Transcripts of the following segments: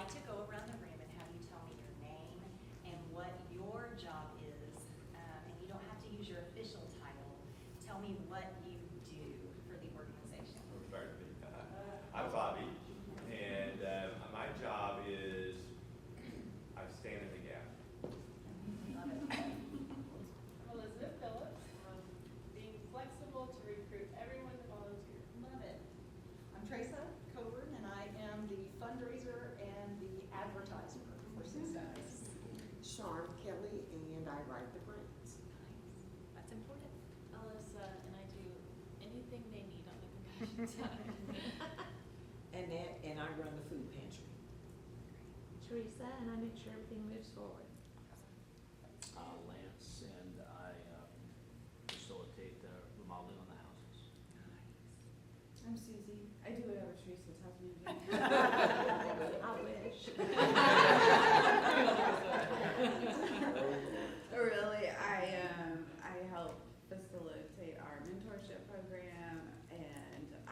like to go around the room and have you tell me your name and what your job is. And you don't have to use your official title. Tell me what you do for the organization. We'll start with me. I'm Bobby, and my job is I stand in the gap. Love it. Elizabeth Phillips, being flexible to recruit everyone to volunteer. Love it. I'm Teresa Coburn, and I am the fundraiser and the advertiser for Success. Sean Kelly, and I write the grants. That's important. Alyssa, and I do anything they need on the compassion side. Annette, and I run the food pantry. Teresa, and I make sure everything moves forward. Lance, and I facilitate the remodeling on the houses. I'm Susie. I do whatever Teresa tells me to do. I wish. Really, I help facilitate our mentorship program, and I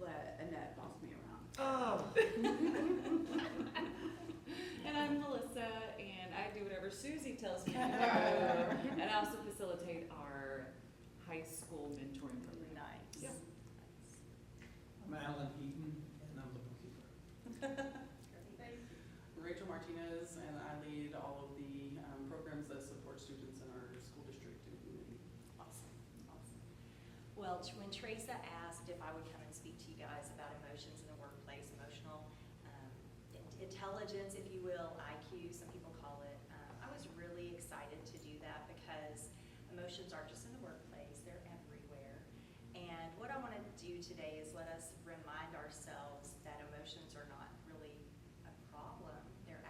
let Annette boss me around. Oh. And I'm Melissa, and I do whatever Susie tells me to do. And I also facilitate our high school mentoring program. Nice. Yep. I'm Alan Eaton, and I'm the bookkeeper. Thank you. Rachel Martinez, and I lead all of the programs that support students in our school district and community. Awesome, awesome. Well, when Teresa asked if I would come and speak to you guys about emotions in the workplace, emotional intelligence, if you will, IQ, some people call it, I was really excited to do that because emotions aren't just in the workplace, they're everywhere. And what I want to do today is let us remind ourselves that emotions are not really a problem. They're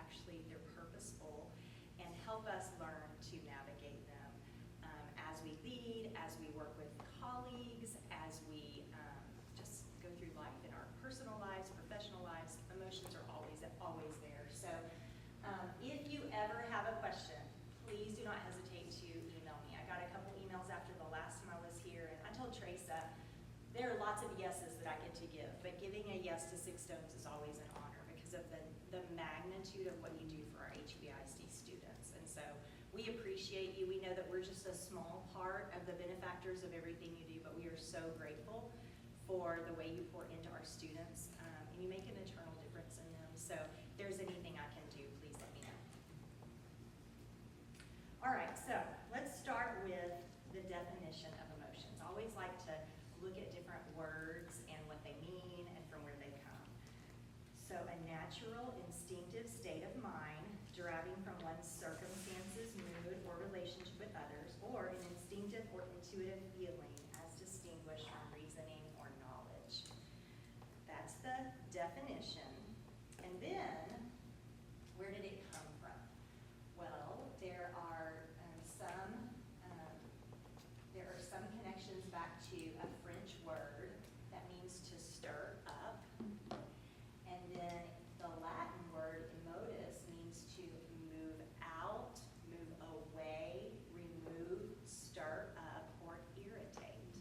purposeful, and help us learn to navigate them as we lead, as we work with colleagues, as we just go through life in our personal lives, professional lives. Emotions are always there. So if you ever have a question, please do not hesitate to email me. I got a couple emails after the last time I was here, and I told Teresa, there are lots of yeses that I get to give, but giving a yes to Six Stones is always an honor because of the magnitude of what you do for our HBIC students. And so we appreciate you. We know that we're just a small part of the benefactors of everything you do, but we are so grateful for the way you pour into our students, and you make an eternal difference in them. So if there's anything I can do, please let me know. All right, so let's start with the definition of emotions. I always like to look at different words and what they mean and from where they come. So a natural, instinctive state of mind deriving from one's circumstances, mood, or relationship with others, or an instinctive or intuitive feeling as distinguished from reasoning or knowledge. That's the definition. And then, where did it come from? Well, there are some connections back to a French word that means to stir up. And then the Latin word emotus means to move out, move away, remove, stir up, or irritate.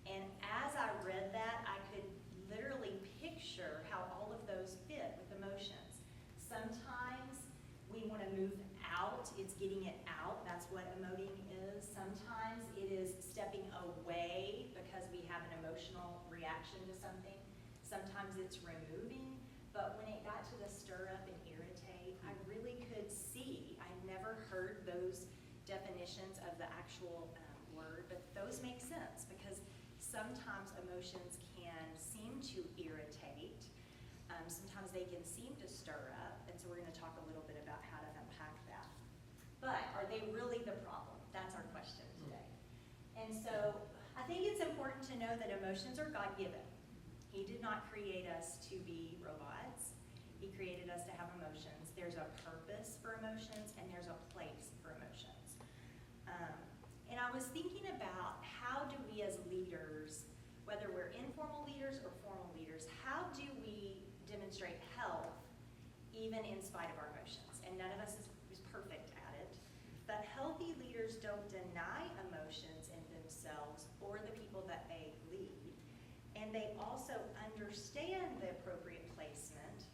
And as I read that, I could literally picture how all of those fit with emotions. Sometimes we want to move out, it's getting it out, that's what emoting is. Sometimes it is stepping away because we have an emotional reaction to something. Sometimes it's removing, but when it got to the stir up and irritate, I really could see, I never heard those definitions of the actual word, but those make sense because sometimes emotions can seem to irritate. Sometimes they can seem to stir up, and so we're going to talk a little bit about how to unpack that. But are they really the problem? That's our question today. And so I think it's important to know that emotions are God-given. He did not create us to be robots. He created us to have emotions. There's a purpose for emotions, and there's a place for emotions. And I was thinking about how do we as leaders, whether we're informal leaders or formal leaders, how do we demonstrate health even in spite of our emotions? And none of us is perfect at it. But healthy leaders don't deny emotions in themselves or the people that they lead. And they also understand the appropriate placement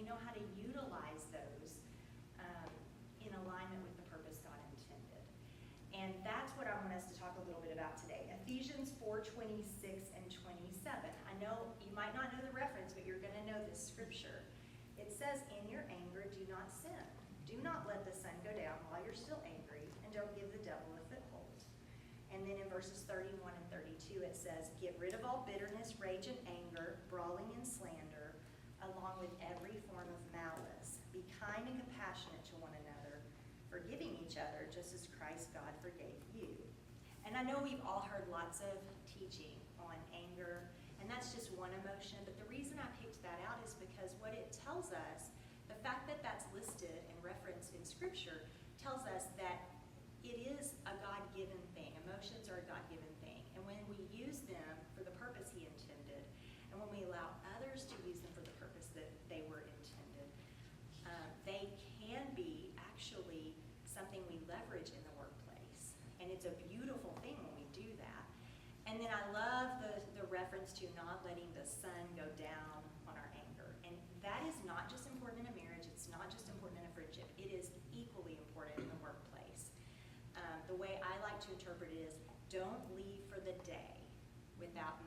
know how to utilize those in alignment with the purpose God intended. And that's what I want us to talk a little bit about today. Ephesians 4:26 and 27. I know you might not know the reference, but you're going to know this scripture. It says, in your anger, do not sin. Do not let the sun go down while you're still angry, and don't give the devil a foothold. And then in verses 31 and 32, it says, get rid of all bitterness, rage, and anger, brawling and slander, along with every form of malice. Be kind and compassionate to one another, forgiving each other, just as Christ God forgave you. And I know we've all heard lots of teaching on anger, and that's just one emotion, but the reason I picked that out is because what it tells us, the fact that that's listed and referenced in Scripture, tells us that it is a God-given thing. Emotions are a God-given thing. And when we use them for the purpose He intended, and when we allow others to use them for the purpose that they were intended, they can be actually something we leverage in the workplace. And it's a beautiful thing when we do that. And then I love the reference to not letting the sun go down on our anger. And that is not just important in a marriage. It's not just important in a friendship. It is equally important in the workplace. The way I like to interpret it is, don't leave for the day without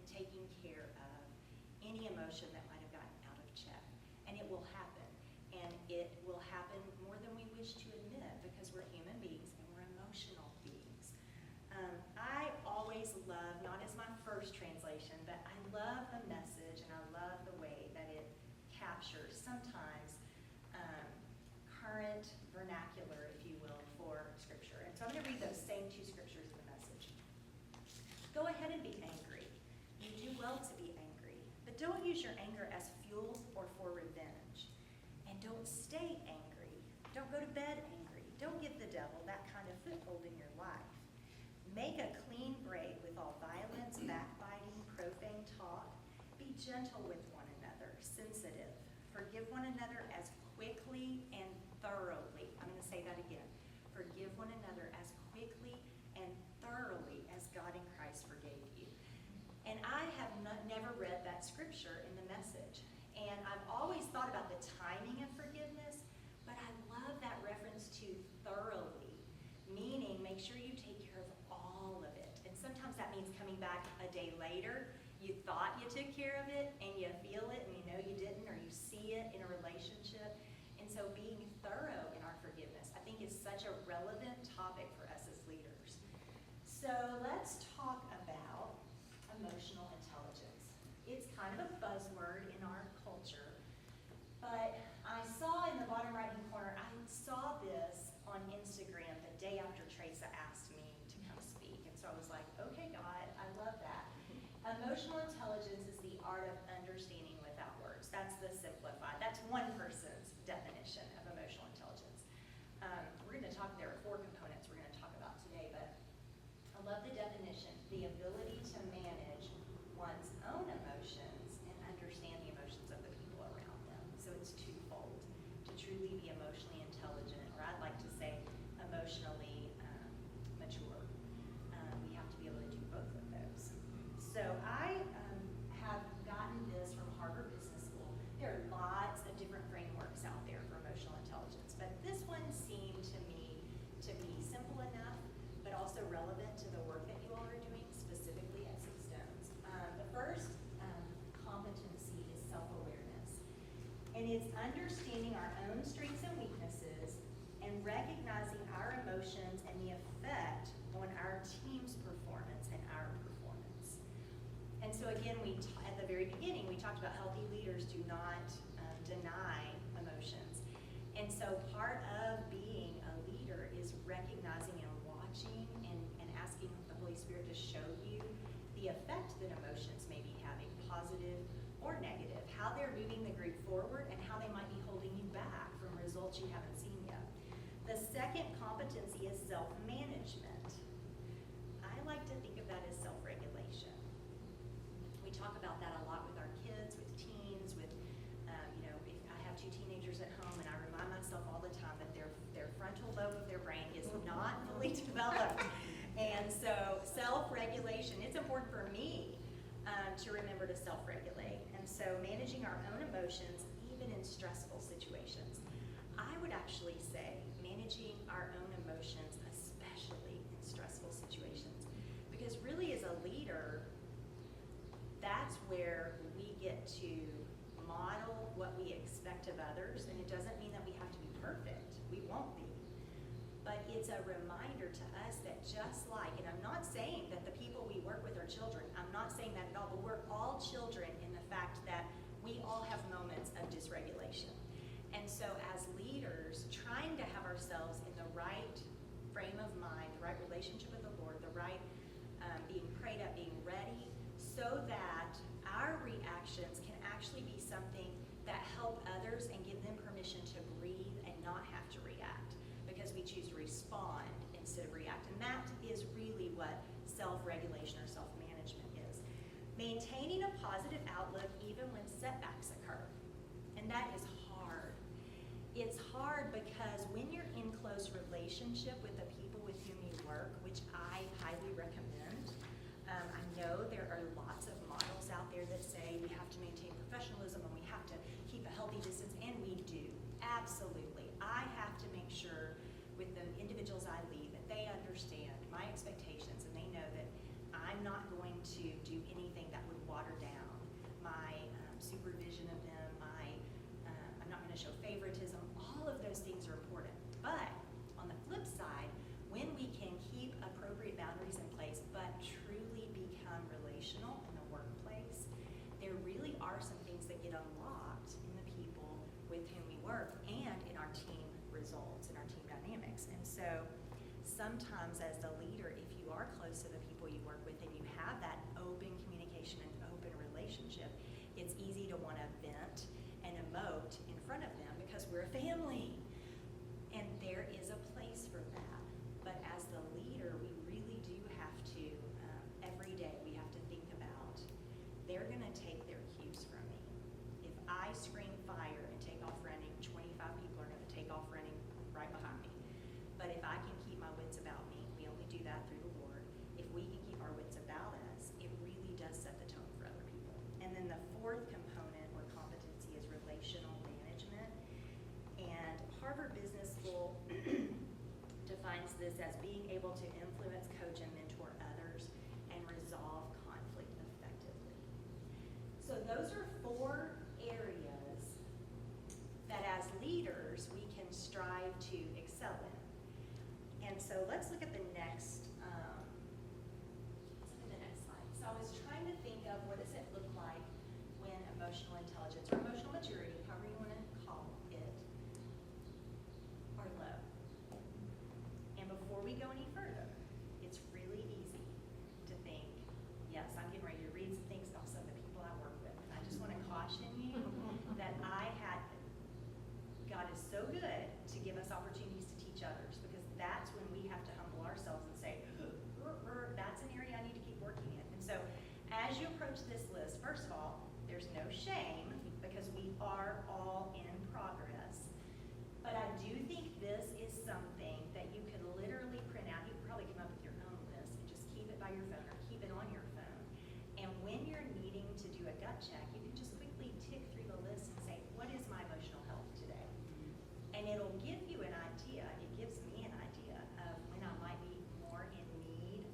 taking care of any emotion that might have gotten out of check. And it will happen. And it will happen more than we wish to admit, because we're human beings and we're emotional beings. I always love, not as my first translation, but I love the message and I love the way that it captures sometimes current vernacular, if you will, for Scripture. And so I'm going to read those same two scriptures in the message. Go ahead and be angry. You do well to be angry, but don't use your anger as fuel or for revenge. And don't stay angry. Don't go to bed angry. Don't give the devil that kind of foothold in your life. Make a clean break with all violence, backbiting, profane talk. Be gentle with one another, sensitive. Forgive one another as quickly and thoroughly. I'm going to say that again. Forgive one another as quickly and thoroughly as God in Christ forgave you. And I have never read that scripture in the message. And I've always thought about the timing of forgiveness, but I love that reference to thoroughly, meaning make sure you take care of all of it. And sometimes that means coming back a day later. You thought you took care of it, and you feel it, and you know you didn't, or you see it in a relationship. And so being thorough in our forgiveness, I think, is such a relevant topic for us as leaders. So let's talk about emotional intelligence. It's kind of a buzzword in our culture, but I saw in the bottom right-hand corner, I saw this on Instagram the day after Teresa asked me to come speak. And so I was like, okay, God, I love that. Emotional intelligence is the art of understanding without words. That's the simplified. That's one person's definition of emotional intelligence. We're going to talk, there are 4 components we're going to talk about today, but I love the definition, the ability to manage one's own emotions and understand the emotions of the people around them. So it's twofold. To truly be emotionally intelligent, or I'd like to say emotionally mature. We have to be able to do both of those. So I have gotten this from Harvard Business School. There are lots of different frameworks out there for emotional intelligence, but this one seemed to me to be simple enough, but also relevant to the work that you all are doing, specifically at Six Stones. The first competency is self-awareness, and it's understanding our own strengths and weaknesses and recognizing our emotions and the effect on our team's performance and our performance. And so again, at the very beginning, we talked about healthy leaders do not deny emotions. And so part of being a leader is recognizing and watching and asking the Holy Spirit to show you the effect that emotions may be having, positive or negative, how they're moving the group forward and how they might be holding you back from results you haven't seen yet. The second competency is self-management. I like to think of that as self-regulation. We talk about that a lot with our kids, with teens, with, if I have 2 teenagers at home, and I remind myself all the time that their frontal lobe of their brain is not fully developed. And so self-regulation, it's important for me to remember to self-regulate. And so managing our own emotions, even even in stressful situations. I would actually say managing our own emotions, especially in stressful situations, because really as a leader, that's where we get to model what we expect of others, and it doesn't mean that we have to be perfect. We won't be. But it's a reminder to us that just like, and I'm not saying that the people we work with are children, I'm not saying that at all, but we're all children in the fact that we all have moments of dysregulation. And so as leaders, trying to have ourselves in the right frame of mind, the right relationship with the Lord, the right being prayed up, being ready, so that our reactions can actually be something that help others and give them permission to breathe and not have to react, because we choose to respond instead of react. And that is really what self-regulation or self-management is. Maintaining a positive outlook even when setbacks occur. And that is hard. It's hard because when you're in close relationship with the people with whom you work, which I highly recommend, I know there are lots of models out there that say we have to maintain professionalism and we have to keep a healthy distance, and we do, absolutely. I have to make sure with the individuals I lead that they understand my expectations and they know that I'm not going to do anything that would water down my supervision of them, I'm not going to show favoritism. All of those things are important. But on the flip side, when we can keep appropriate boundaries in place but truly become relational in the workplace, there really are some things that get unlocked in the people with whom we work and in our team results and our team dynamics. And so sometimes as the leader, if you are close to the people you work with and you have that open communication and open relationship, it's easy to want to vent and emote in front of them because we're a family. And there is a place for that. But as the leader, we really do have to, every day, we have to think about, they're going to take their cues from me. If I scream fire and take off running, 25 people are going to take off running right behind me. But if I can keep my wits about me, we only do that through the Lord. If we can keep our wits about us, it really does set the tone for other people. And then the fourth component or competency is relational management. And Harvard Business School defines this as being able to influence, coach, and mentor others and resolve conflict effectively. So those are 4 areas that as leaders we can strive to excel in. And so let's look at the next, slide. So I was trying to think of what does it look like when emotional intelligence or emotional maturity, however you want to call it, are low. And before we go any further, it's really easy to think, yes, I'm getting ready to read some things about some of the people I work with. And I just want to caution you that God is so good to give us opportunities to teach others, because that's when we have to humble ourselves and say, that's an area I need to keep working in. And so as you approach this list, first of all, there's no shame because we are all in progress. But I do think this is something that you could literally print out. You could probably come up with your own list and just keep it by your phone or keep it on your phone. And when you're needing to do a gut check, you can just quickly tick through the list and say, what is my emotional health today? And it'll give you an idea, it gives me an idea of when I might be more in need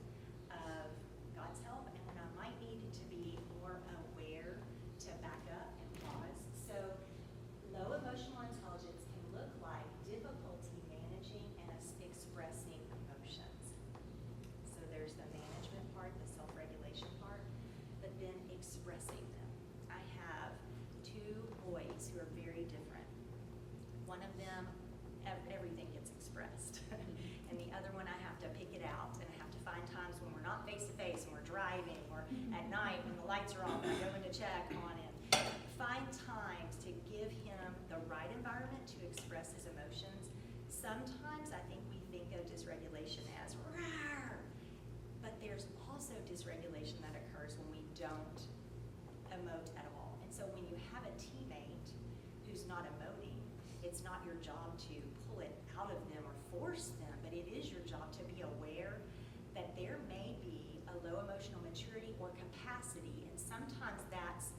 of God's help and when I might need to be more aware to back up and pause. So low emotional intelligence can look like difficulty managing and expressing emotions. So there's the management part, the self-regulation part, but then expressing them. I have 2 boys who are very different. One of them, everything gets expressed. And the other one, I have to pick it out. And I have to find times when we're not face to face and we're driving, or at night when the lights are off and I go in to check on him. Find times to give him the right environment to express his emotions. Sometimes I think we think of dysregulation as rawr, but there's also dysregulation that occurs when we don't emote at all. And so when you have a teammate who's not emoting, it's not your job to pull it out of them or force them, but it is your job to be aware that there may be a low emotional maturity or capacity, and sometimes that's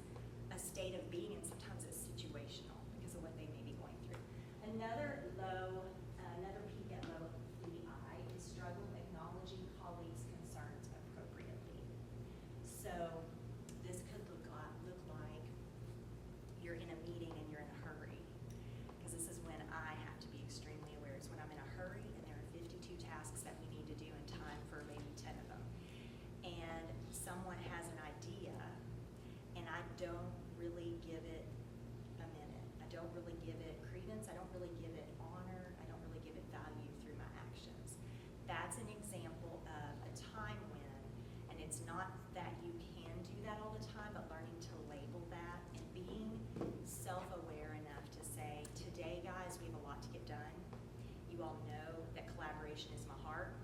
a state of being and sometimes it's situational. Because Another peek at low EI is struggle acknowledging colleagues' concerns appropriately. So this could look like you're in a meeting and you're in a hurry. Because this is when I have to be extremely aware. It's when I'm in a hurry and there are 52 tasks that we need to do in time for maybe 10 of them. And someone has an idea and I don't really give it a minute. I don't really give it credence. I don't really give it honor. I don't really give it value through my actions. That's an example of a time when, and it's not that you can do that all the time, but learning to label that and being self-aware enough to say, today, guys, we have a lot to get done. You all know that collaboration is my heart.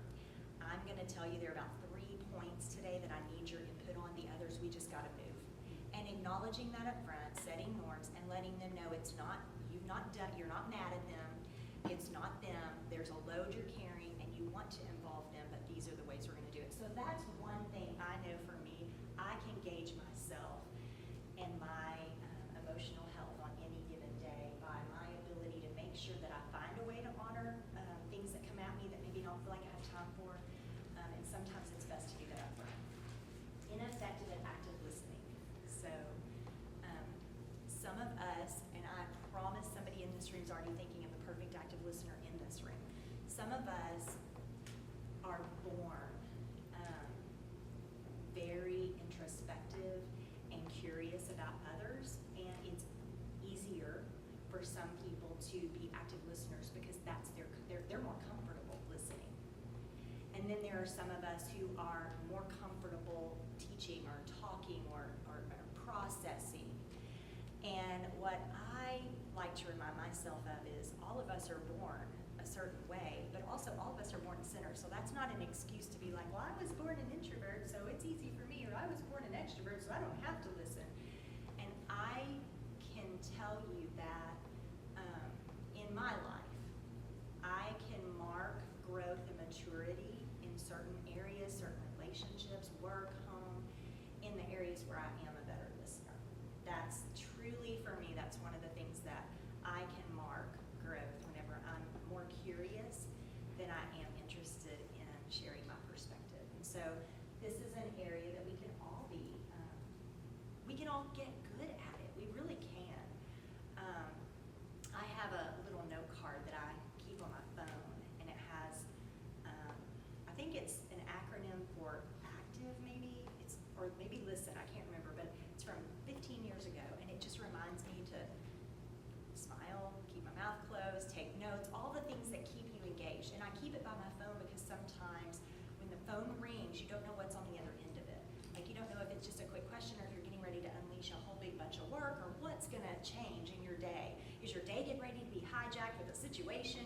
I'm gonna tell you there are about 3 points today that I need your input on. The others, we just gotta move. And acknowledging that up front, setting norms, and letting them know it's not, you've not done, you're not mad at them, it's not them, there's a load you're carrying and you want to involve them, but these are the ways we're gonna do it. So that's one thing I know for me, I can gauge myself and my emotional health on any given day by my ability to make sure that I find a way to honor things that come at me that maybe I don't feel like I have time for, and sometimes it's best to do that up front. Ineffective and active listening. So some of us, and I promise somebody in this room is already thinking of the perfect active listener in this room. Some of us are born very introspective and curious about others, and it's easier for some people to be active listeners because that's they're more comfortable listening. And then there are some of us who are more comfortable teaching or talking or processing. And what I like to remind myself of is all of us are born a certain way, but also all of us are born sinners. So that's not an excuse to be like, well, I was born an introvert, so it's easy for me, or I was born an extrovert, so I don't have to listen. And I can tell you that in my life, I can mark growth and maturity in certain areas, certain relationships, work, home, in the areas where I am a better listener. That's truly, for me, that's one of the things that I can mark growth whenever I'm more curious than I am interested in sharing my perspective. And so this is an area that we can all get good at it. We really can. I have a little note card that I keep on my phone, and it has, I think it's an acronym for active, maybe, or maybe listen, I can't remember, but it's from 15 years ago, and it just reminds me to smile, keep my mouth closed, take notes, all the things that keep you engaged. And I keep it by my phone because sometimes when the phone rings, you don't know what's on the other end of it. Like, you don't know if it's just a quick question or if you're getting ready to unleash a whole big bunch of work, or what's gonna change in your day. Is your day getting ready to be hijacked with a situation,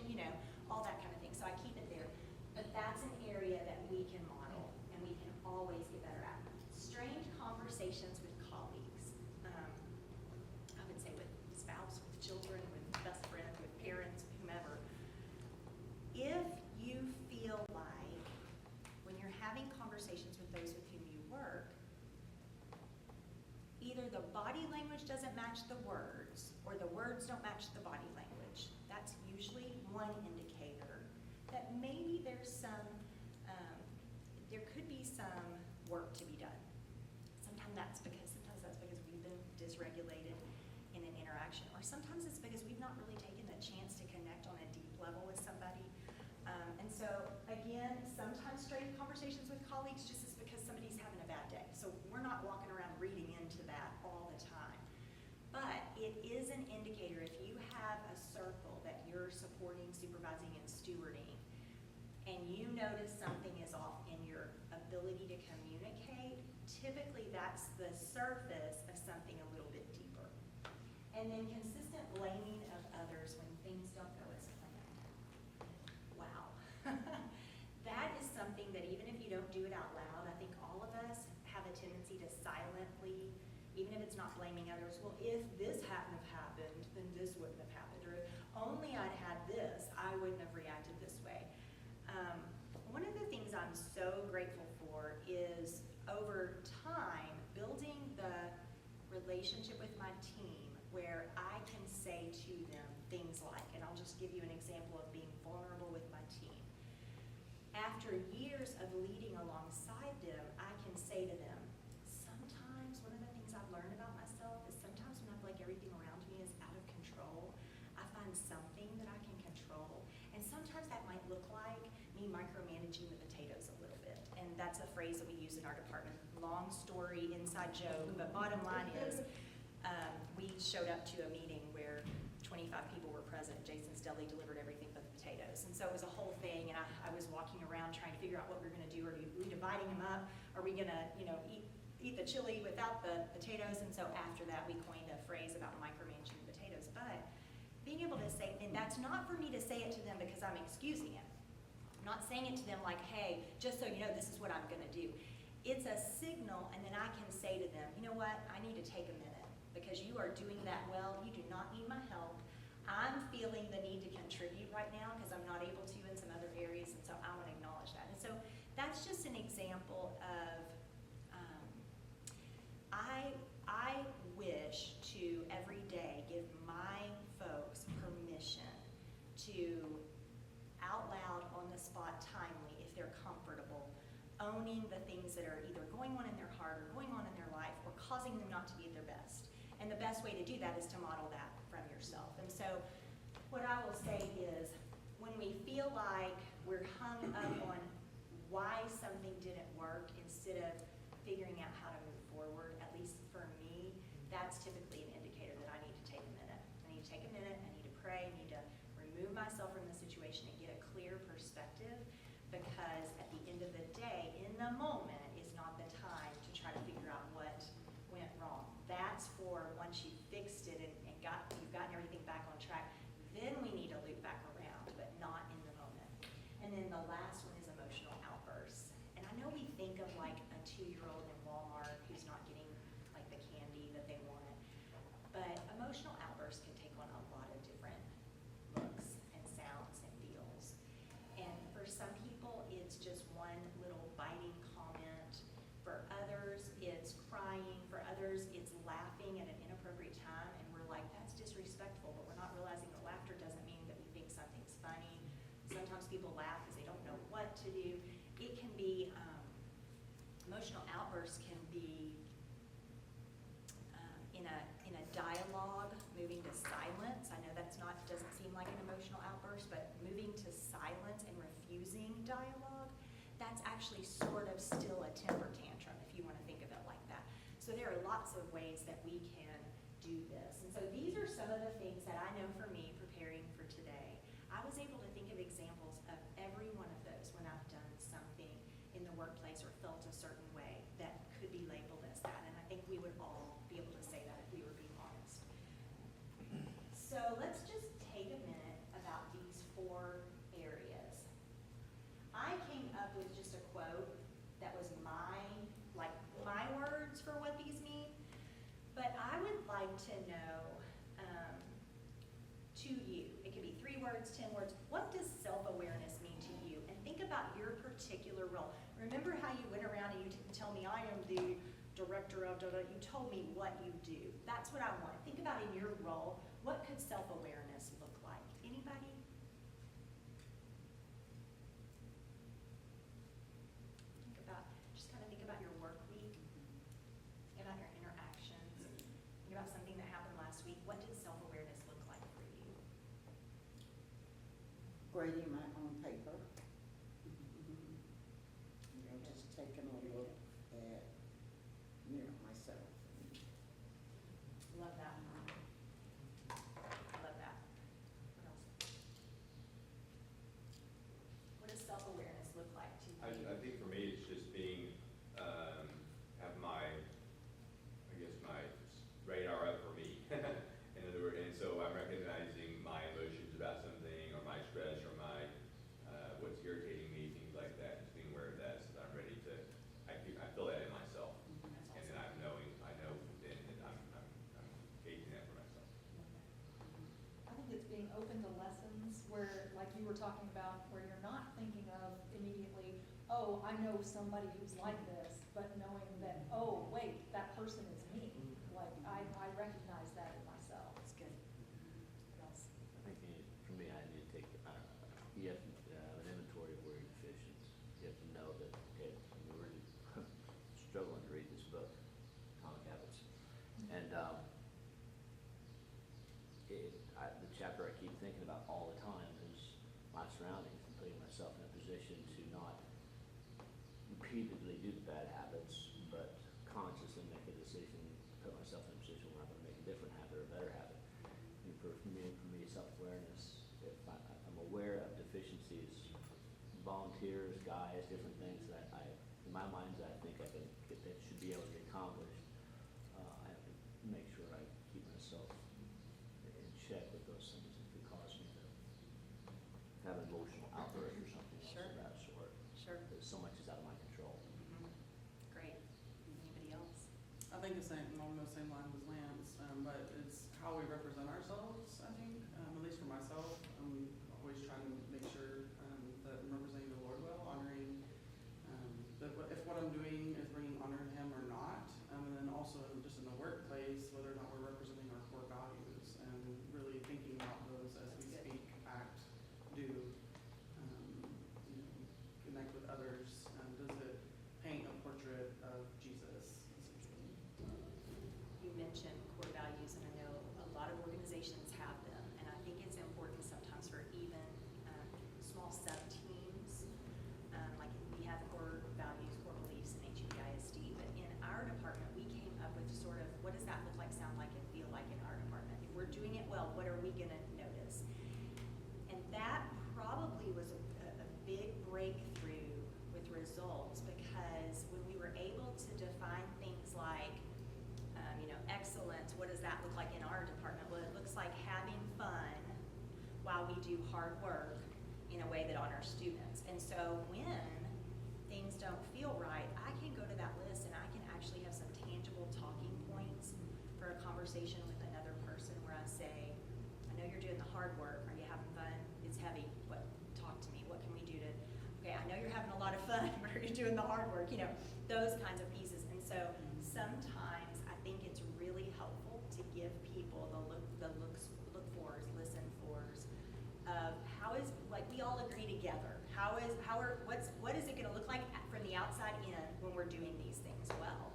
all that kind of thing. So I keep it there. But that's an area that we can model and we can always get better at. Strange conversations with colleagues. I would say with spouse, with children, with best friend, with parents, whomever. If you feel like when you're having conversations with those with whom you work, either the body language doesn't match the words or the words don't match the body language, that's usually one indicator that maybe there's there could be some work to be done. Sometimes that's because we've been dysregulated in an interaction, or sometimes it's because we've not really taken the chance to connect on a deep level with somebody. And so again, sometimes strange conversations with colleagues just is because somebody's having a bad day. So we're not walking around reading into that all the time. But it is an indicator if you have a circle that you're supporting, supervising, and stewarding, and you notice something is off in your ability to communicate, typically that's the surface of something a little bit deeper. And then consistent blaming of others when things don't go as planned. Wow. That is something that even if you don't do it out loud, I think all of us have a tendency to silently, even if it's not blaming others, well, if this hadn't have happened, then this wouldn't have happened. Or if only I'd had this, I wouldn't have reacted this way. One of the things I'm so grateful for is over time building the relationship with my team where I can say to them, things like, and I'll just give you an example of being vulnerable with my team. After years of leading alongside them, I can say to them, sometimes one of the things I've learned about myself is sometimes when I feel like everything around me is out of control, I find something that I can control. And sometimes that might look like me micromanaging the potatoes a little bit. And that's a phrase that we use in our department. Long story, inside joke, but bottom line is, we showed up to a meeting where 25 people were present. Jason's Deli delivered everything but the potatoes. And so it was a whole thing, and I was walking around trying to figure out what we were gonna do. Are we dividing them up? Are we gonna, eat the chili without the potatoes? And so after that, we coined a phrase about micromanaging the potatoes. But being able to say, and that's not for me to say it to them because I'm excusing it. I'm not saying it to them like, hey, just so you know, this is what I'm gonna do. It's a signal, and then I can say to them, you know what, I need to take a minute because you are doing that well. You do not need my help. I'm feeling the need to contribute right now because I'm not able to in some other areas, and so I want to acknowledge that. And so that's just an example of, I wish to every day give my folks permission to out loud, on the spot, timely, if they're comfortable, owning the things that are either going on in their heart or going on in their life or causing them not to be at their best. And the best way to do that is to model that from yourself. And so what I will say is when we feel like we're hung up on why something didn't work instead of figuring out how to move forward, at least for me, that's typically an indicator that I need to take a minute. I need to take a minute, I need to pray, I need to remove myself from the situation and get a clear perspective, because at the end of the day, in the moment is not the time to try to figure out what went wrong. That's for once you've fixed it and you've gotten everything back on track, then we need to loop back around, but not in the moment. And then the last one is emotional outbursts. And I know we think of like a 2-year-old in Walmart who's not getting like the candy that they want, but emotional outbursts can take on a lot of different looks and sounds and feels. And for some people, it's just one little biting comment. For others, it's crying. For others, it's laughing at an inappropriate time, and we're like, that's disrespectful, but we're not realizing that laughter doesn't mean that we think something's funny. Sometimes people laugh because they don't know what to do. It can be, emotional outbursts can be in a dialogue, moving to silence. I know doesn't seem like an emotional outburst, but moving to silence and refusing dialogue, that's actually sort of still a temper tantrum, if you want to think of it like that. So there are lots of ways that we can do this. And so these are some of the things that I know for me preparing for today. I was able to think of examples of every one of those when I've done something in the workplace or felt a certain way that could be labeled as that. And I think we would all be able to say that if we were being honest. So let's just take a minute about these 4 areas. I came up with just a quote that was my words for what these mean, but I would like to know to you, it could be 3 words, 10 words, what does self-awareness mean to you? And think about your particular role. Remember how you went around and you didn't tell me I am the director of, you told me what you do. That's what I want. Think about in your role, what could self-awareness look like? Anybody? Just kind of think about your work week. Think about your interactions. Think about something that happened last week. What did self-awareness look like for you? Grading my own paper. Just taking a look at, myself. Love that. Love that. What else? What does self-awareness look like to you? I think for me, it's just being, have my radar up for me. In other words, and so I'm recognizing my emotions about something, or my stress, or my, what's irritating me, things like that, just being aware of that, so that I'm ready to, I feel that in myself. And then I know then that I'm gauging that for myself. I think it's being open to lessons where, like you were talking about, where you're not thinking of immediately, oh, I know somebody who's like this, but knowing that, oh, wait, that person is me. Like, I recognize that in myself. That's good. What else? I think the chapter I keep thinking about all the time is my surroundings and putting myself in a position to not repeatedly do the bad habits, but consciously make a decision, put myself in a position where I'm going to make a different habit or a better habit. And for me, self-awareness, if I'm aware of deficiencies, volunteers, guys, different things that in my mind, I think I can get, that should be able to be accomplished. I have to make sure I keep myself in check with those things that could cause me to have an emotional outburst or something else Sure. of that sort. Sure. Because so much is out of my control. Great. Anybody else? I think the same, along those same lines as Lance, but it's how we represent ourselves, I think, at least for myself. I'm always trying to make sure that I'm representing the Lord well, honoring that if what I'm doing is bringing honor to Him or not, and then also just in the workplace, whether or not we're representing our core values, and really thinking about those as we That's good. speak, act, do, connect with others. Does it paint a portrait of Jesus, essentially? You mentioned core values, and I know a lot of organizations have them, and I think it's important sometimes for even small sub-teams, like we have core values, core beliefs in HBISD, but in our department, we came up with sort of, what does that look like, sound like, and feel like in our department? If we're doing it well, what are we gonna notice? And that probably was a big breakthrough with results, because when we were able to define things like, excellence, what does that look like in our department? Well, it looks like having fun while we do hard work in a way that honors students. And so when things don't feel right, I can go to that list and I can actually have some tangible talking points for a conversation with another person where I say, I know you're doing the hard work. Are you having fun? It's heavy. Talk to me. What can we do to, okay, I know you're having a lot of fun, but are you doing the hard work? Those kinds of pieces. And so sometimes I think it's really helpful to give people the look-fors, listen-fors of how is, like, we all agree together. What is it going to look like from the outside in when we're doing these things well?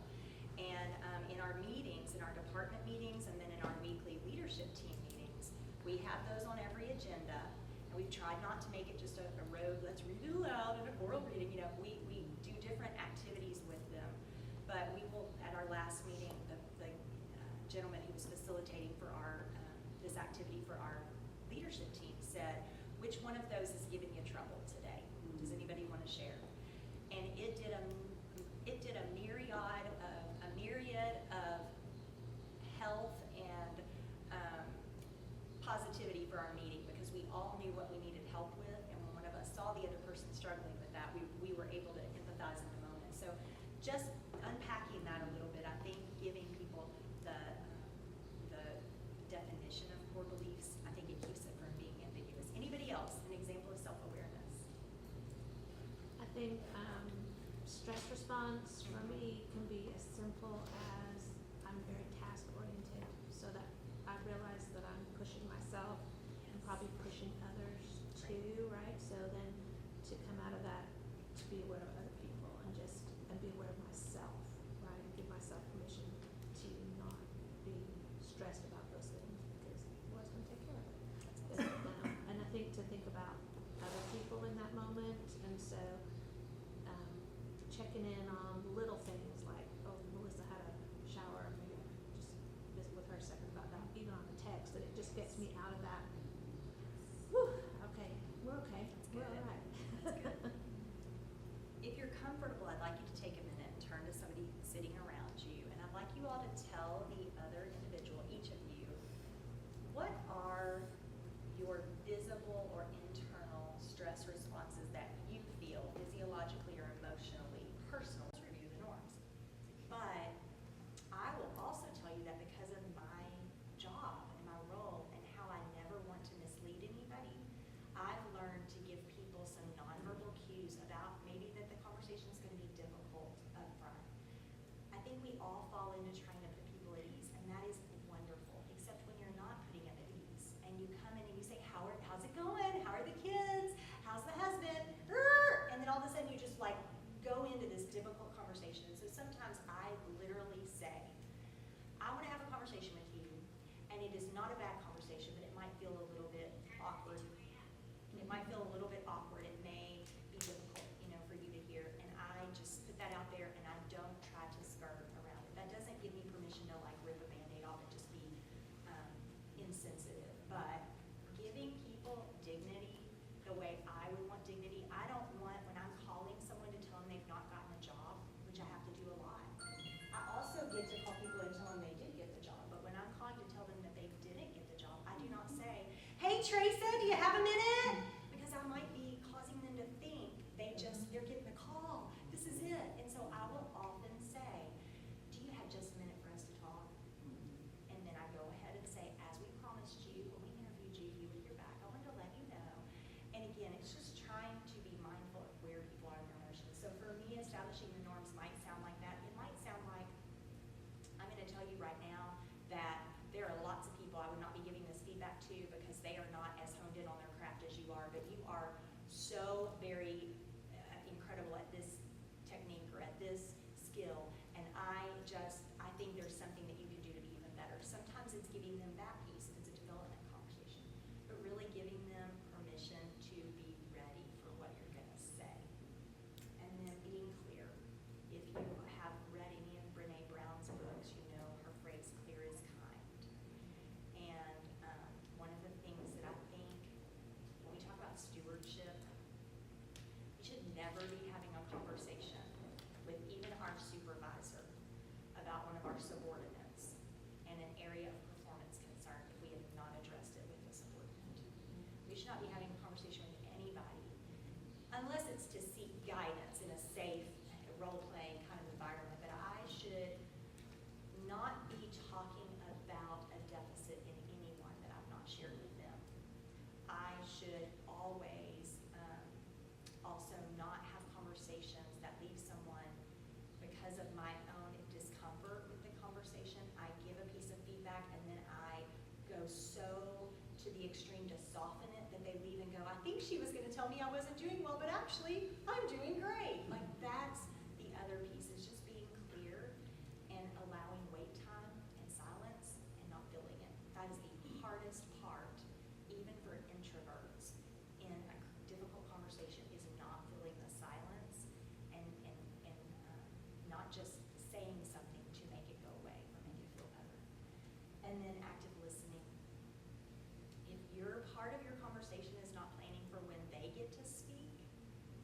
And in our meetings, in our department meetings, and then in our weekly leadership team meetings, we have those on every agenda. And we've tried not to make it just a road, let's read it aloud and a oral reading. We do different activities with them. But we will, at our last meeting, the gentleman who was facilitating for our this activity for our leadership team said, which one of those is giving you trouble today? Does anybody want to share? And it did a myriad of health and positivity for our meeting, because we all knew what we needed help with, and when one of us saw the other person struggling with that, we were able to empathize in the moment. So just unpacking that a little bit, I think giving people the definition of core beliefs, I think it keeps it from being ambiguous. Anybody else? An example of self-awareness? I think stress response for me can be as simple as I'm very task oriented, so that I realize that I'm pushing myself and probably pushing others too, right? So then to come out of that, to be aware of other people and be aware of myself, right? And give myself permission to not be stressed about those things, because Lord's going to take care of it. And I think to think about other people in that moment, and so checking in on not a bad conversation, but it might feel a little bit awkward. It might feel a little bit awkward, it may be difficult, for you to hear, and I just put that out there and I don't try to skirt around it. That doesn't give me permission to like rip a Band-Aid off and just be insensitive, but giving people dignity the way I would want dignity. I don't want, when I'm calling someone to tell them they've not gotten a job, which I have to do a lot. I also get to call people and tell them they did get the job, but when I'm calling to tell them that they didn't get the job, I do not say, "Hey Teresa, do you have a minute?" Because I might be causing them to think they're getting the call. This is it. And so I will often say, "Do you have just a minute for us to talk?" And then I go ahead and say, "As we promised you when we interviewed you, you were your back. I wanted to let you know." And again, it's just trying to be mindful of where people are in their emotions. So for me, establishing the norms might sound like that. It might sound like, I'm going to tell you right now that there are lots of people I would not be giving this feedback to because they are not as honed in on their craft as you are, but you are so very incredible at this technique or at this skill, and I think there's something that you can do to be even better. Sometimes it's giving them that piece if it's a development conversation, but really giving them permission to be ready for what you're going to say. And then being clear. If you have read any of Brene Brown's books, you know her phrase, "clear is kind." And one of the things that I think, when we talk about stewardship, we should never be having a conversation with even our supervisor about one of our subordinates and an area of performance concern if we have not addressed it with the subordinate. We should not be having a conversation with anybody unless it's to seek guidance in a safe, role-playing kind of environment. But I should not be talking about a deficit in anyone that I've not shared with them. I should always also not have conversations that leave someone, because of my own discomfort with the conversation, I give a piece of feedback and then I go so to the extreme to soften it that they leave and go, "I think she was going to tell me I wasn't doing well, but actually I'm doing great." Like, that's the other piece, is just being clear and allowing wait time and silence and not filling it. That is the hardest part, even for introverts, in a difficult conversation, is not filling the silence and not just saying something to make it go away or make it feel better. And then active listening. If your part of your conversation is not planning for when they get to speak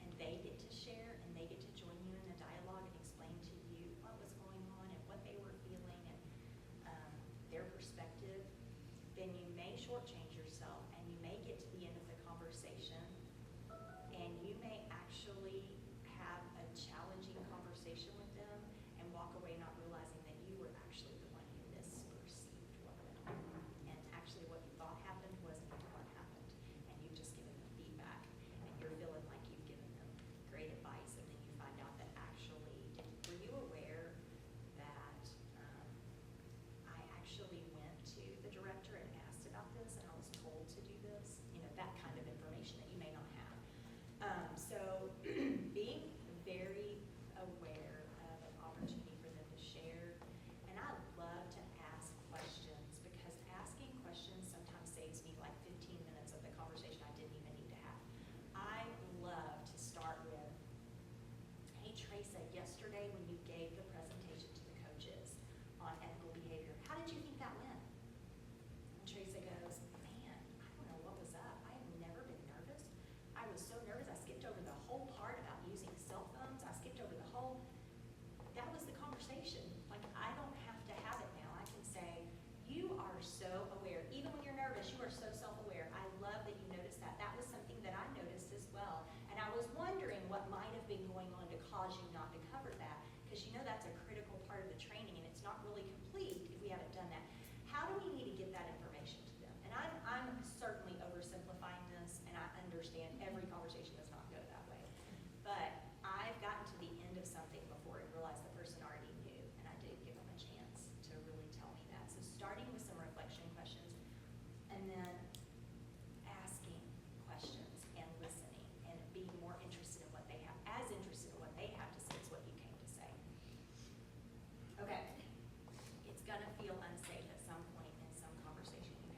and they get to share and they get to join you in the dialogue and explain to you what was going on and what they were feeling and their perspective, then you may shortchange yourself and you may get to the end of the conversation and you may actually have a challenging conversation with them and walk away not realizing that you were actually the one who misperceived what went on. And actually what you thought happened wasn't what happened. And you've just given them feedback and you're feeling like you've given them great advice, and then you find out that actually, were you aware that I actually went to the director and asked about this and I was told to do this? That kind of information that you may not have. So being very aware of an opportunity for them to share. And I love to ask questions because asking questions sometimes saves me like 15 minutes of the conversation I didn't even need to have. I love to start with, "Hey Teresa, yesterday when you gave the presentation to the coaches on ethical behavior, how did you think that went?" And Teresa goes, "Man, I don't know what was up. I have never been nervous. I was so nervous I skipped over the whole part about using cell phones. I skipped over the whole," that was the conversation. Like, I don't have to have it now. I can say, "You are so aware. Even when you're nervous, you are so self-aware. I love that you noticed that. That was something that I noticed as well. And I was wondering what might have been going on to cause you not to cover that. Because that's a critical part of the training and it's not really complete if we haven't done that. How do we need to get that information to them?" And I'm certainly oversimplifying this, and I understand every conversation does not go that way. But I've gotten to the end of something before and realized the person already knew, and I did give them a chance to really tell me that. So starting with some reflection questions, and then asking questions and listening and being more interested in what they have, as interested in what they have to say as what you came to say. Okay, it's gonna feel unsafe at some point in some conversation you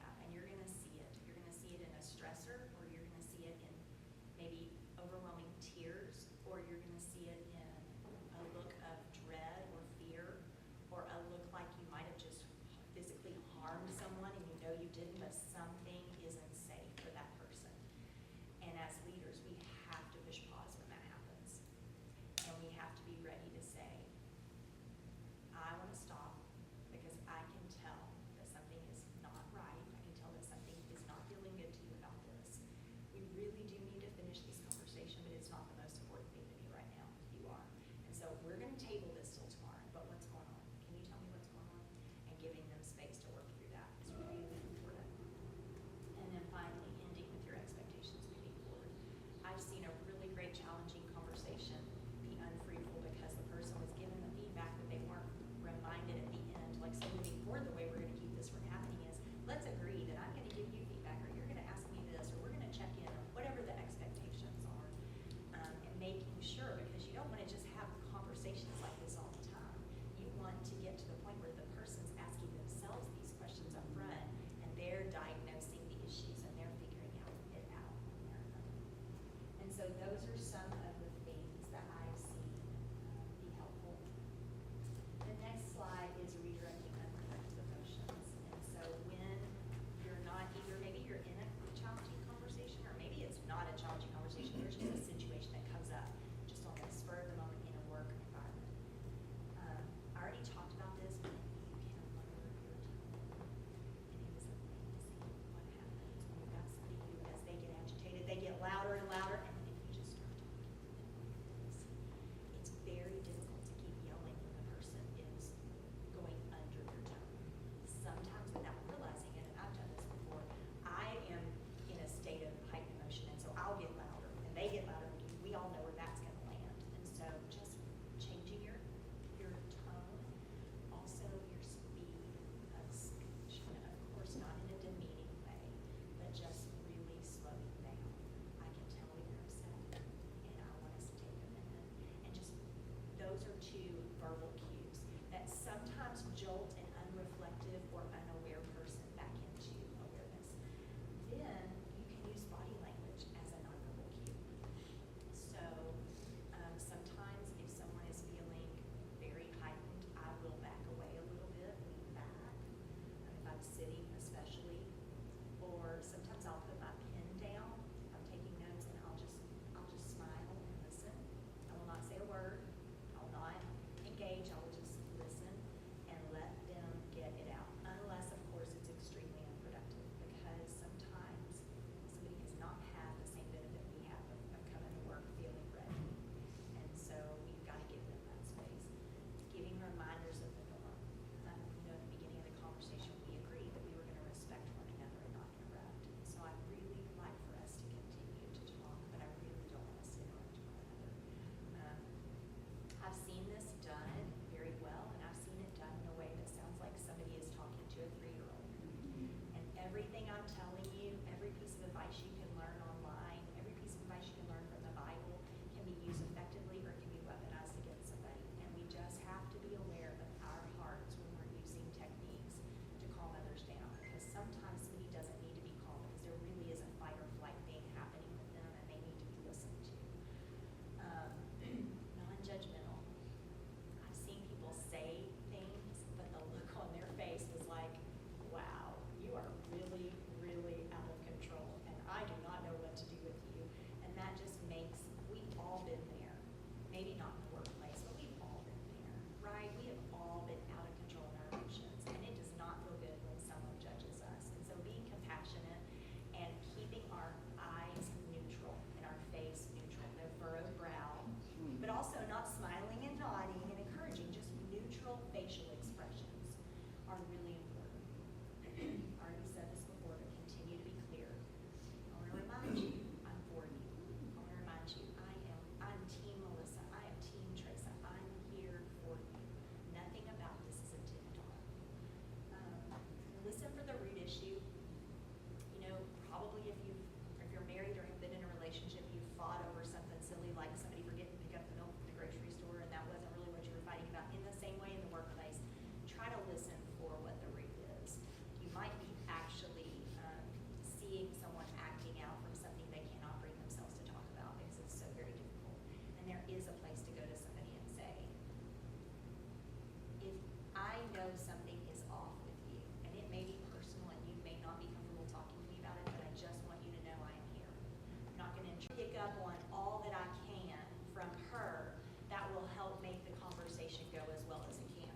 up on all that I can from her that will help make the conversation go as well as it can.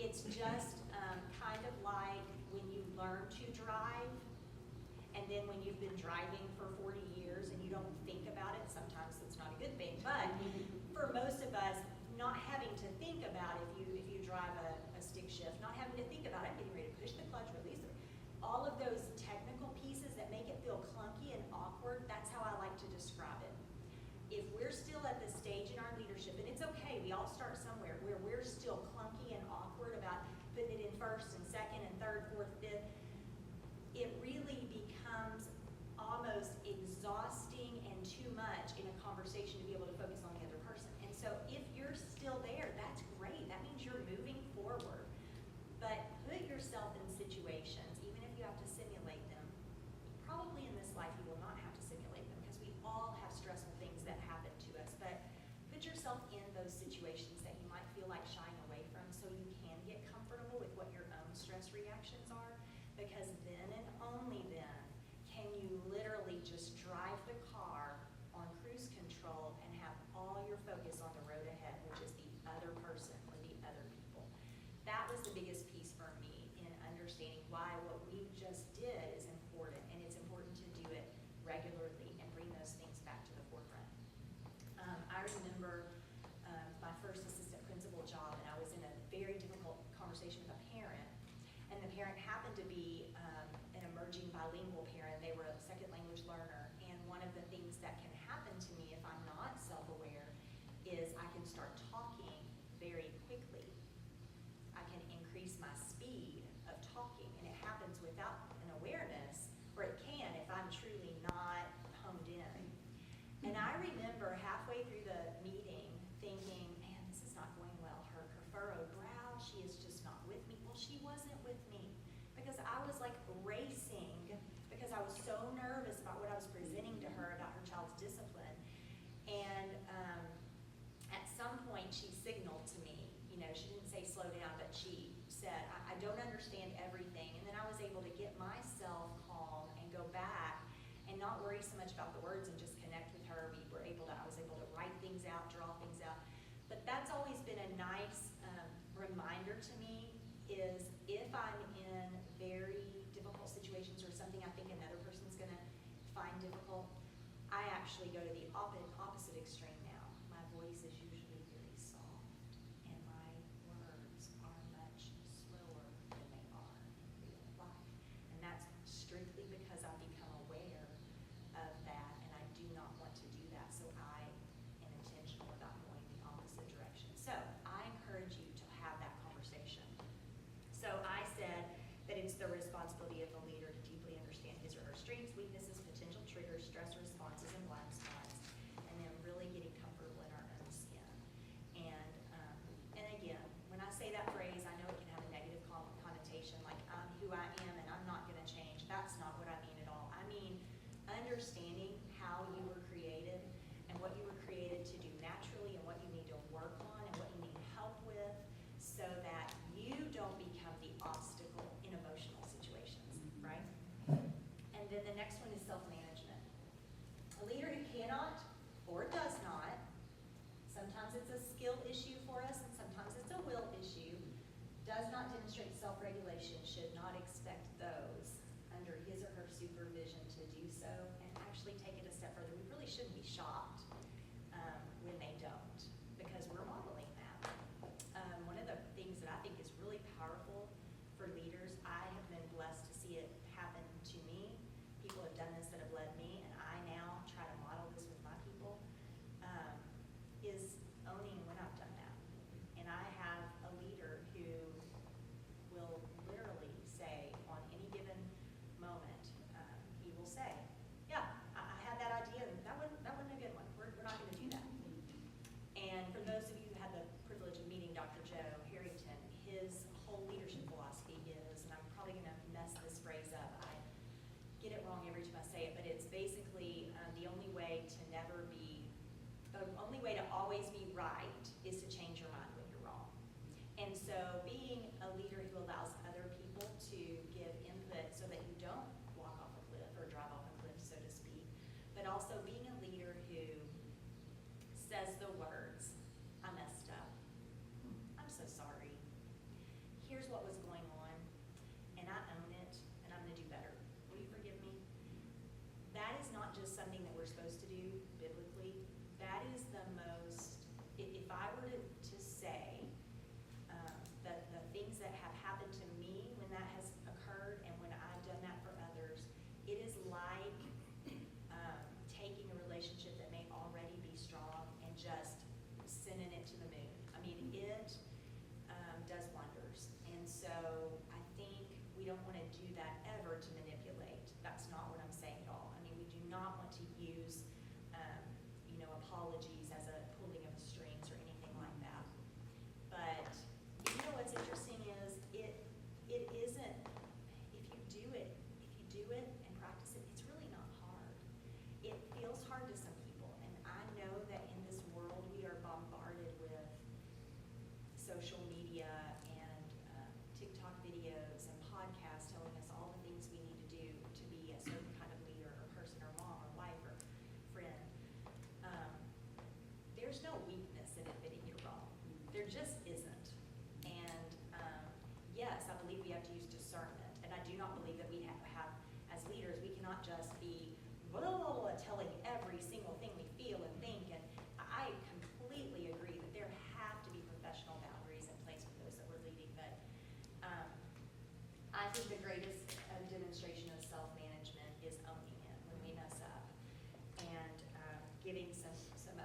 It's just kind of like when you learn to drive, and then when you've been driving for 40 years and you don't think about it, sometimes it's not a good thing, but for most of us, not having to think about if you drive a stick shift, not having to think about it, getting ready to push the clutch, release it, all of those technical pieces that make it feel clunky and awkward, that's how I like to describe it. If we're still at the stage in our leadership, and it's okay, we all start somewhere, where we're still clunky and awkward about putting it in first and second and third, fourth, fifth, it really becomes almost exhausting and too much in a conversation to be able to focus on the other person. And so if you're still there, that's great. That means you're moving forward. But put yourself in situations, even if you have to simulate them. Probably in this life you will not have to simulate them because we all have stressful things that happen to us. But put yourself in those situations that you might feel like shying away from so you can get comfortable with what your own stress reactions are. Because then and only then can you literally just drive the car on cruise control and have all your focus on the road ahead, which is the other person or the other people. That was the biggest piece for me in understanding why what we just did is important, and it's important to do it regularly and bring those things back to the forefront. I remember my first assistant principal job, and I was in a very difficult conversation with a parent. And the parent happened to be an emerging bilingual parent. They were a second language learner. And one of the things that can happen to me if I'm not self-aware is I can start talking very quickly. I can increase my speed of talking. And it happens without an awareness, or it can if I'm truly not honed in. And I remember halfway through the meeting thinking, man, this is not going well. Her furrowed brow, she is just not with me. Well, she wasn't with me because I was like racing because I was so nervous about what I was presenting to her about her child's discipline. And at some point she signaled to me, you know, she didn't say slow down, but she said, I don't understand everything. And then I was able to get myself calm and go back and not worry so much about the words and just connect with her. I was able to write things out, draw things out. But that's always been a nice reminder to me is if I'm in very difficult situations or something I think another person's gonna find difficult, I actually go to the opposite extreme now. My voice is usually very soft and my words are much slower than they are in real life. And that's strictly because I've become aware of that and I do not want to do that. So I am intentional about going the opposite direction. So I encourage you to have that conversation. So I said that it's the responsibility of the leader to deeply understand his or her strengths, weaknesses, potential triggers, stress responses, and blind spots, and then really getting comfortable in our own skin. And again, when I say that phrase, I know it can have a negative connotation, like I'm who I am and I'm not going to change. That's not what I mean at all. I mean understanding how you were created and what you were created to do naturally and what you need to work on and what you need help with so that you don't become the obstacle in emotional situations, right? And then the next one is self-management. A leader who cannot or does not, sometimes it's a skill issue for us and sometimes it's a will issue, does not demonstrate self-regulation should not expect those under his or her supervision to do so, and actually take it a step further. We really shouldn't be shocked when they don't, because we're modeling that. One of the things that I think is really powerful for leaders, I have been blessed to see it happen to me. People have done this that have led me, and I now try to model this with my people, is owning when I've done that. And I have a leader who will literally say on any given moment, he will say, yeah, I had that idea and that wasn't a good one. here's what was going on, and I own it, and I'm gonna do better. Will you forgive me? That is not just something that we're supposed to do biblically. That is the most, if I were to say, the things that have happened to me when that has occurred and when I've done that for others, it is like taking a relationship that may already be strong and just sending it to the moon. I mean, it does wonders. And so I think we don't want to do that ever to manipulate. That's not what I'm saying at all. I mean, we do not want to use, apologies as a pulling of the strings or anything like that. But what's interesting is it isn't, if you do it and practice it, it's really not hard. It feels hard to some people, and I know that in this world we are bombarded with social media and TikTok videos and podcasts telling us all the things we need to do to be a certain kind of leader or person or mom or wife or friend. There's no weakness in admitting you're wrong. There just isn't. And yes, I believe we have to use discernment, and I do not believe that we have as leaders, we cannot just be blah, blah, blah, telling every single thing we feel and think. And I completely agree that there have to be professional boundaries in place for those that we're leading. But I think the greatest demonstration of self-management is owning it when we mess up and giving some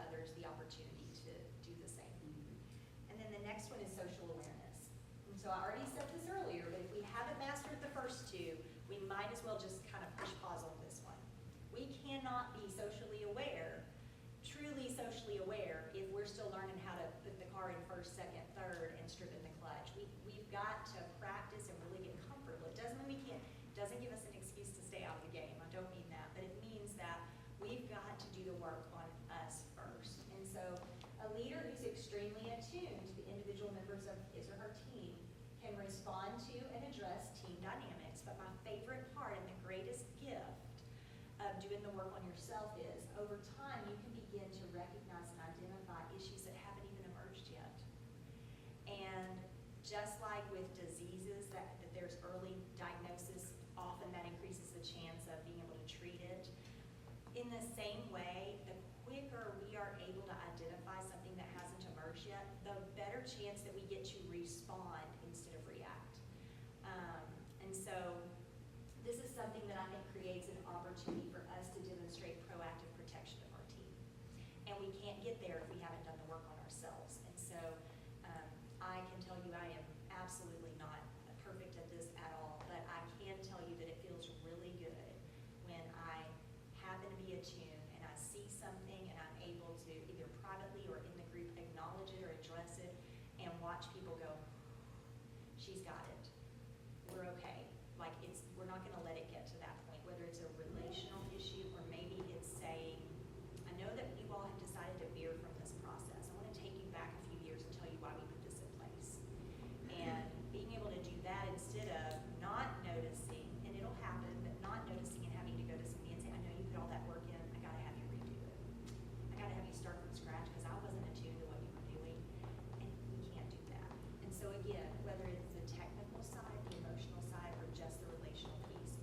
others the opportunity to do the same. And then the next one is social awareness. And so I already said this earlier, but if we haven't mastered the first two, we might as well just kind of push pause on this one. We cannot be socially aware, truly socially aware, if we're still learning how to put the car in first, second, third, and strip in the clutch. We've got to practice and really get comfortable. It doesn't mean we can't, doesn't give us an excuse to stay out of the game. I don't mean that, but it means that we've got to do the work on us first. And so a leader who's extremely attuned to the individual members of his or her team can respond to and address team dynamics. But my favorite part and the greatest gift of doing the work on yourself is, over time, you can begin to recognize and identify issues that haven't even emerged yet. And just like with diseases, that there's early diagnosis, often that increases the chance of being able to treat it. In the same way, the quicker we are able to identify something that hasn't emerged yet, the better chance that we get to respond instead of react. And so this is something that I think creates an opportunity for us to demonstrate proactive protection of our team. And we can't get there if we haven't done the work on ourselves. And so I can tell you I am absolutely not perfect at this at all, but I can tell you that it feels really good when I happen to be attuned and I see something and I'm able to either privately or in the group acknowledge it or address it and watch people go, she's got it. We're okay. Like we're not gonna let it get to that point, whether it's a relational issue or maybe it's saying, I know that you all have decided to veer from this process. I wanna take you back a few years and tell you why we put this in place. And being able to do that instead of not noticing, and it'll happen, but not noticing and having to go to somebody and say, I know you put all that work in, I gotta have you redo it. I gotta have you start from scratch because I wasn't attuned to what you were doing, and we can't do that. And so again, whether it's the technical side, the emotional side, or just the relational piece,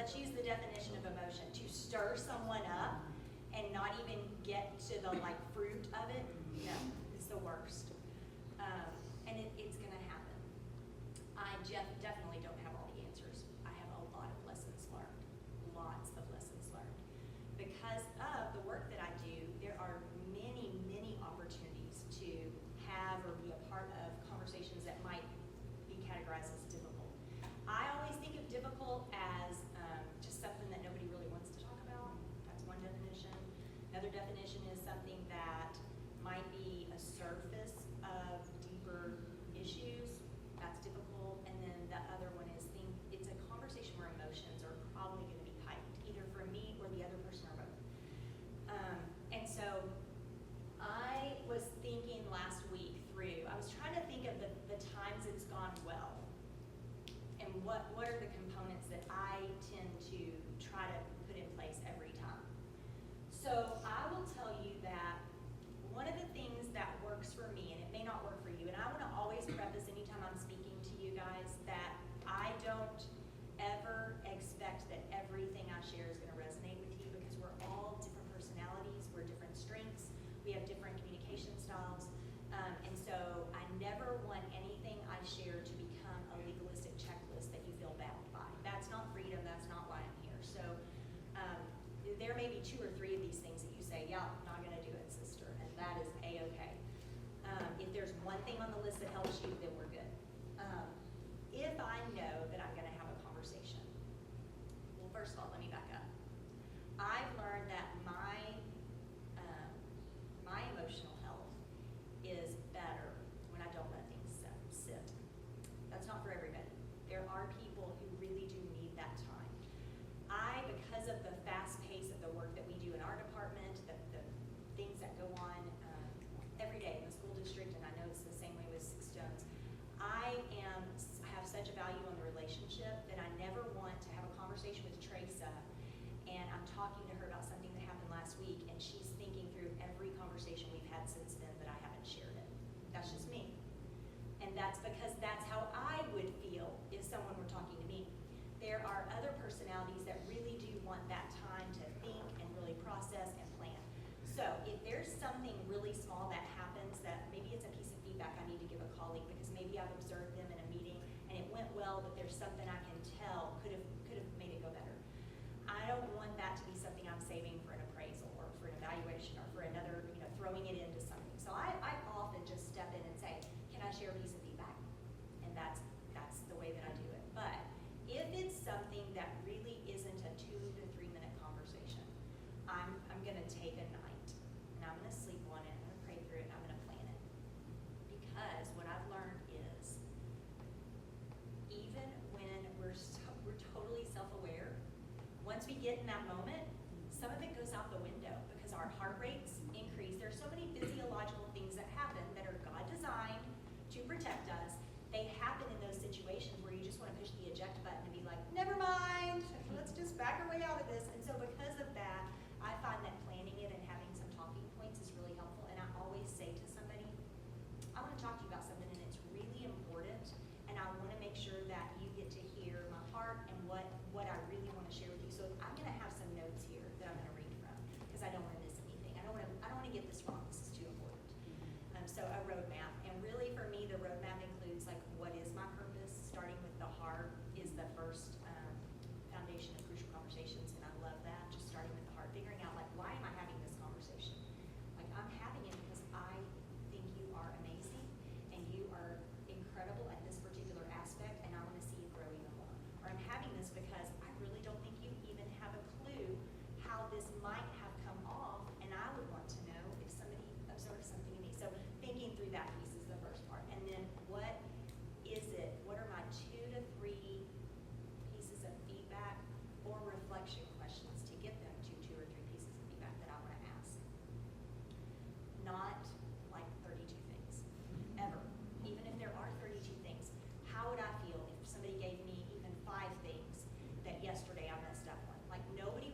let's use the definition of emotion, to stir someone up and not even get to the like fruit of it, no, it's the worst. And it's gonna happen. I definitely don't have all the answers. I have a lot of lessons learned, lots of lessons learned. Because of the work that I do, there are many, many opportunities to have or be a part of conversations that might be categorized as difficult. I always think of difficult as just something that nobody really wants to talk about. That's one definition. Another definition is something that might be a surface of deeper issues. That's difficult. And then the other one is it's a conversation where emotions are probably going to be heightened, either for me or the other person or both. And so I was thinking last week through, I was trying to think of the times it's gone well. And what are the components that I tend to try to put in place every time? So I will tell you that one of the things that works for me, and it may not work for you, and I want to always preface anytime I'm speaking to you guys that I don't ever expect that everything I share is going to resonate with you, because we're all different personalities, we're different strengths, we have different communication styles, and so I never want anything I share to become a legalistic checklist that you feel bound by. That's not freedom, that's not why I'm here. So there may be 2 or 3 of these things that you say, yeah, I'm not gonna do it, sister, and that is A-okay. If there's one thing on the list that helps you, then we're good. If I know that I'm gonna have a conversation, well, first of all, let me back up. I've learned that my emotional health is better when I don't let things sit. That's not for everybody. There are people who really do need that time. Because of the fast pace of the work that we do in our department, the things that go on every day in the school district, and I know it's the same way with Six Stones, I have such a value on the relationship that I never want to have a conversation with Teresa, and I'm talking to her about something that happened last week, and she's thinking through every conversation we've had since then that I haven't shared it. That's just me. And that's because that's how I would feel if someone were talking to me. There are other personalities that really do want that time to think and really process and plan. So if there's something really small that happens, that maybe it's a piece of feedback I need to give a colleague because maybe I've observed them in a meeting and it went well, but there's something I can tell could have made it go better. I don't want that to be something I'm saving for an appraisal or for an evaluation or for another, throwing it into something. So I often just step in and say, can I share a piece of feedback? And that's the way that I do it. But if it's something that really isn't a 2 to 3 minute conversation, I'm gonna take a night and I'm gonna sleep on it, I'm gonna pray through it, and I'm gonna plan it. Because what I've learned is, even when we're totally self-aware, once we get in that moment, some of it goes out the window because our heart rates increase. There's so many physiological things that happen that are God designed to protect us. They happen in those situations where you just want to push the eject button and be like, never mind, let's just back our way out of this. And so because of that, I find that planning it and having some talking points is really helpful. And I always say to somebody, I want to talk to you about something and it's really important, and I want to make sure that you get to hear my heart and what I really want to share with you. So I'm going to have some notes here that I'm going to read from because I don't want to miss anything. I don't want to get this wrong. This is too important. So a roadmap, and really for me, the roadmap includes like, what is my purpose? Starting with the heart is the first foundation of crucial conversations, and I love that. Just starting with the heart, figuring out like, why am I having this conversation? Like, I'm having it because I think you are amazing and you are incredible at this particular aspect, and I want to see you grow even more. Or I'm having this because I really don't think you even have a clue how this might have come off, and I would want to know if somebody observed something in me. So thinking through that piece is the first part. And then what is it? What are my 2 to 3 pieces of feedback or reflection questions to get them to 2 or 3 pieces of feedback that I want to ask? Not like 32 things, ever. Even if there are 32 things, how would I feel if somebody gave me even 5 things that yesterday I messed up on? Like, not nobody,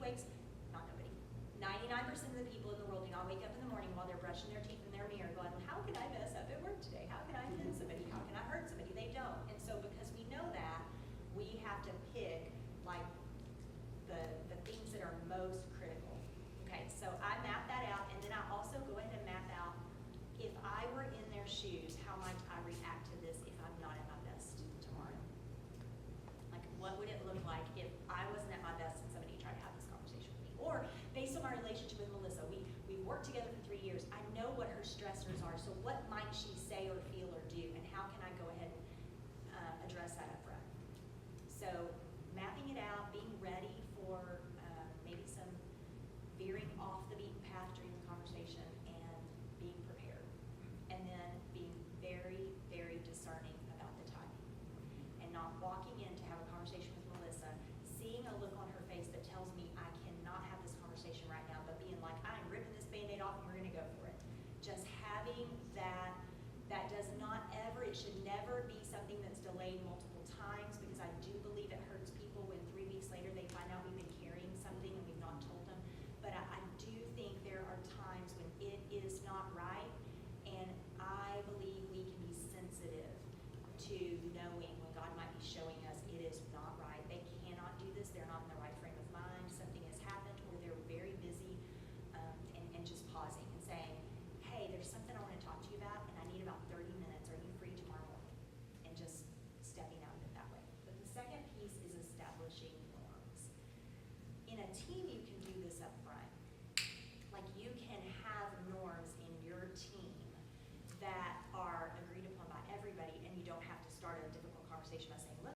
99% of the people in the world do not wake up in the morning while they're brushing their teeth in their mirror going, how can I mess up at work today? How can I offend somebody? How can I hurt somebody? They don't. And so because we know that, we have to pick like like if I wasn't at my best and somebody tried to have this conversation with me. Or based on my relationship with Melissa, we've worked together for 3 years. I know what her stressors are, so what might she say or